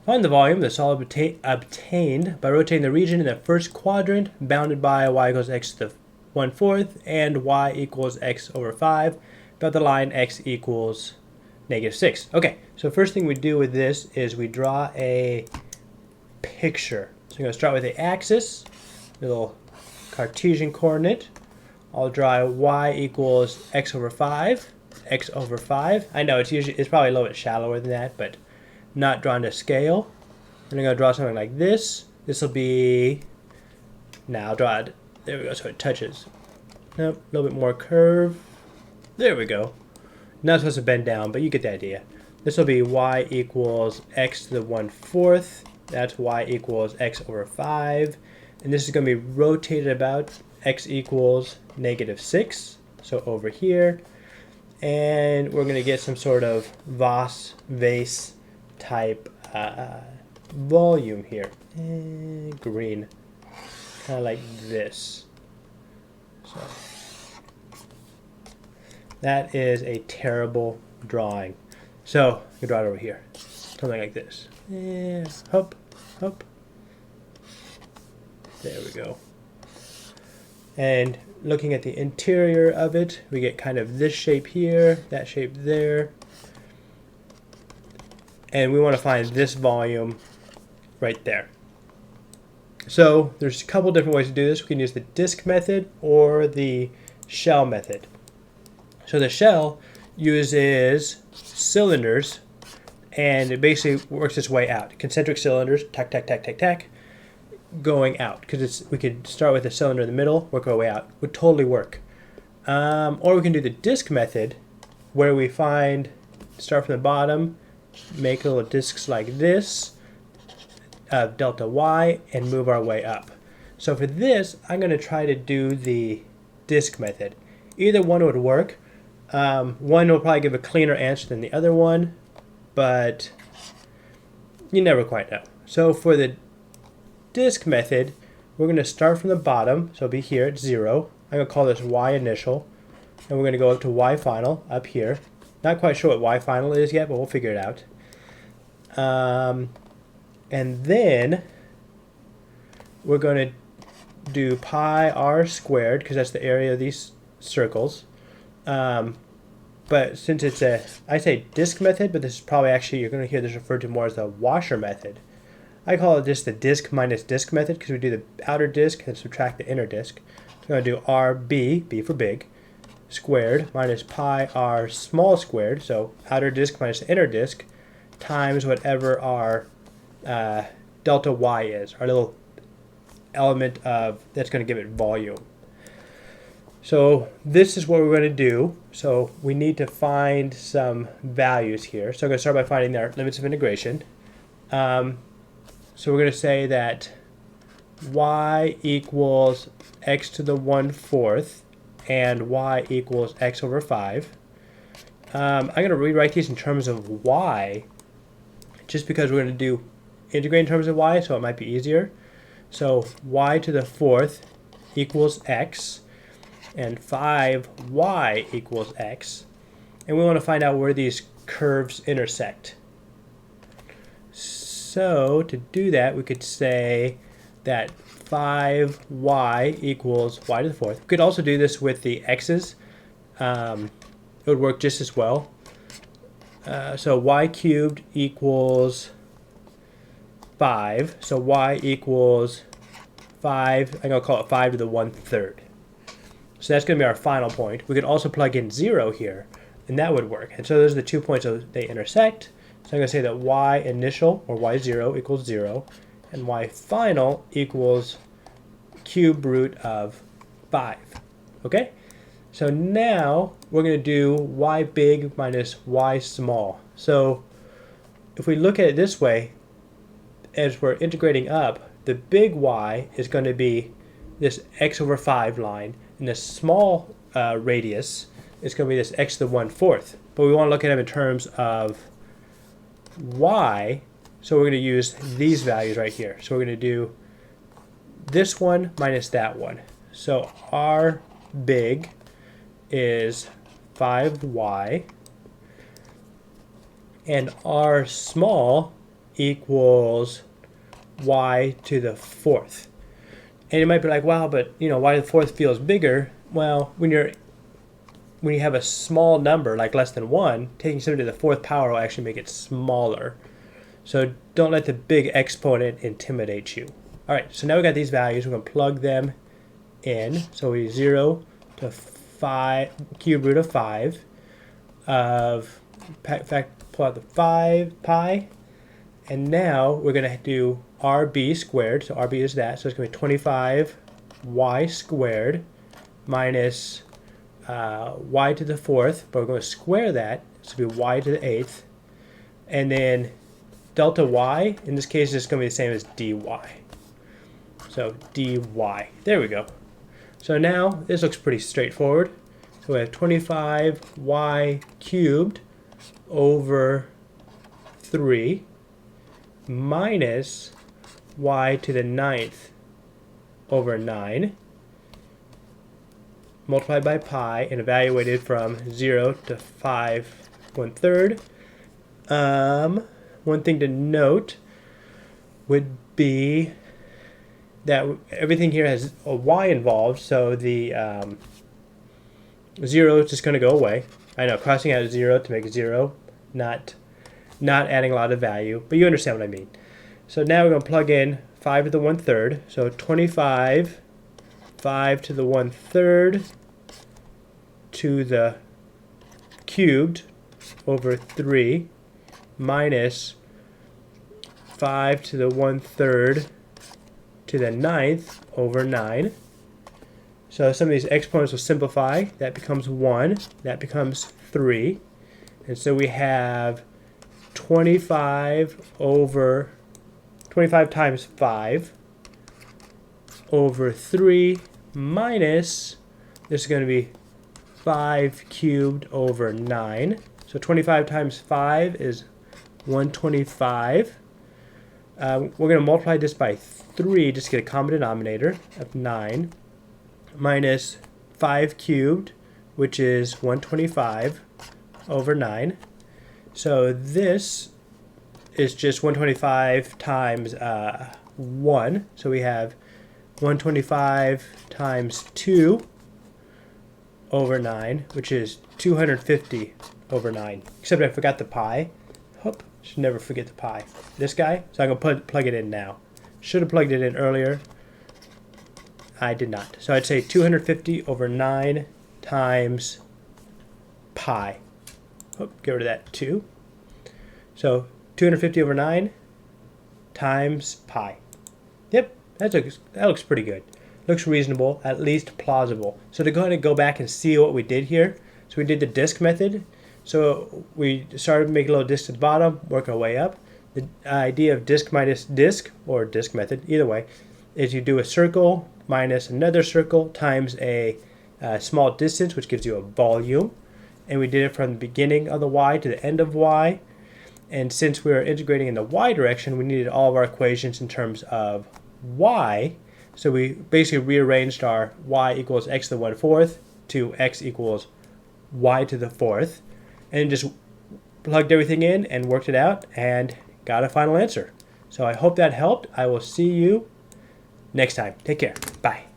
Find the volume the solid obtained by rotating the region in the first quadrant bounded by y equals x to the 1/4 and y equals x over 5, about the line x equals -6. Okay, so first thing we do with this is we draw a picture. So I'm going to start with the axis, little Cartesian coordinate. I'll draw y equals x over 5, x over 5. I know it's probably a little bit shallower than that, but not drawn to scale. And I'm going to draw something like this. This will be, now I'll draw it, there we go, so it touches. Nope, a little bit more curve. There we go. Not supposed to bend down, but you get the idea. This will be y equals x to the 1/4. That's y equals x over 5. And this is going to be rotated about x equals -6. So over here. And we're going to get some sort of vase type volume here. And green. Kind of like this. So that is a terrible drawing. So I can draw it over here. Something like this. And hop, hop. There we go. And looking at the interior of it, we get kind of this shape here, that shape there. And we want to find this volume right there. So there's a couple different ways to do this. We can use the disk method or the shell method. So the shell uses cylinders, and it basically works its way out. Concentric cylinders, tack, tack, tack, tack, tack, going out. Because we could start with a cylinder in the middle, work our way out. Would totally work. Or we can do the disk method, where we start from the bottom, make little disks like this, delta y, and move our way up. So for this, I'm going to try to do the disk method. Either one would work. One will probably give a cleaner answer than the other one, but you never quite know. So for the disk method, we're going to start from the bottom, so it'll be here at 0. I'm going to call this y initial, and we're going to go up to y final up here. Not quite sure what y final is yet, but we'll figure it out. And then we're going to do pi r squared, because that's the area of these circles. But since it's I say disk method, but this is probably actually, you're going to hear this referred to more as the washer method. I call it just the disk minus disk method, because we do the outer disk and subtract the inner disk. So I'm going to do RB, B for big, squared minus pi r small squared, so outer disk minus the inner disk, times whatever our delta y is, our little element of that's going to give it volume. So this is what we're going to do. So we need to find some values here. So I'm going to start by finding our limits of integration. So we're going to say that y equals x to the 1/4 and y equals x over 5. I'm going to rewrite these in terms of y, just because we're going to do integrate in terms of y, so it might be easier. So y to the 4th equals x, and 5y equals x. And we want to find out where these curves intersect. So to do that, we could say that 5y equals y to the 4th. We could also do this with the x's. It would work just as well. So y cubed equals 5. So y equals 5. I'm going to call it 5 to the 1/3. So that's going to be our final point. We could also plug in 0 here, and that would work. And so those are the 2 points that they intersect. So I'm going to say that y initial, or y0, equals 0, and y final equals cube root of 5. Okay? So now we're going to do y big minus y small. So if we look at it this way, as we're integrating up, the big y is going to be this x over 5 line, and the small radius is going to be this x to the 1/4. But we want to look at them in terms of y, so we're going to use these values right here. So we're going to do this one minus that one. So r big is 5y, and r small equals y to the fourth. And you might be like, wow, but y to the fourth feels bigger. Well, when you have a small number like less than 1, taking something to the fourth power will actually make it smaller. So don't let the big exponent intimidate you. All right, so now we got these values. We're going to plug them in. So we 0 to 5 cube root of 5 of, in fact, pull out the 5 pi. And now we're going to do RB squared. So RB is that. So it's going to be 25y squared minus y to the fourth. But we're going to square that. So it'll be y to the eighth. And then delta y, in this case, is going to be the same as dy. So dy. There we go. So now this looks pretty straightforward. So we have 25y cubed over 3 minus y to the ninth over 9 multiplied by pi and evaluated from 0 to 5 1/3. One thing to note would be that everything here has a y involved, so the 0 is just going to go away. I know, crossing out 0 to make 0, not adding a lot of value, but you understand what I mean. So now we're going to plug in 5 to the 1/3, so 25, 5 to the 1/3 to the cubed over 3 minus 5 to the 1/3 to the ninth over 9. So some of these exponents will simplify. That becomes 1. That becomes 3. And so we have 25 times 5 over 3 minus, this is going to be 5 cubed over 9. So 25 times 5 is 125. We're going to multiply this by 3 just to get a common denominator of 9 minus 5 cubed, which is 125 over 9. So this is just 125 times 1. So we have 125 times 2 over 9, which is 250 over 9. Except I forgot the pi. Hope should never forget the pi. This guy. So I'm going to plug it in now. Should have plugged it in earlier. I did not. So I'd say 250 over 9 times pi. Oh, get rid of that 2. So 250 over 9 times pi. Yep, that looks pretty good. Looks reasonable, at least plausible. So to go ahead and go back and see what we did here. So we did the disk method. So we started making a little disk to the bottom, work our way up. The idea of disk minus disk, or disk method, either way, is you do a circle minus another circle times a small distance, which gives you a volume. And we did it from the beginning of the y to the end of y. And since we were integrating in the y direction, we needed all of our equations in terms of y. So we basically rearranged our y equals x to the 1/4 to x equals y to the 4th. And just plugged everything in and worked it out and got a final answer. So I hope that helped. I will see you next time. Take care. Bye.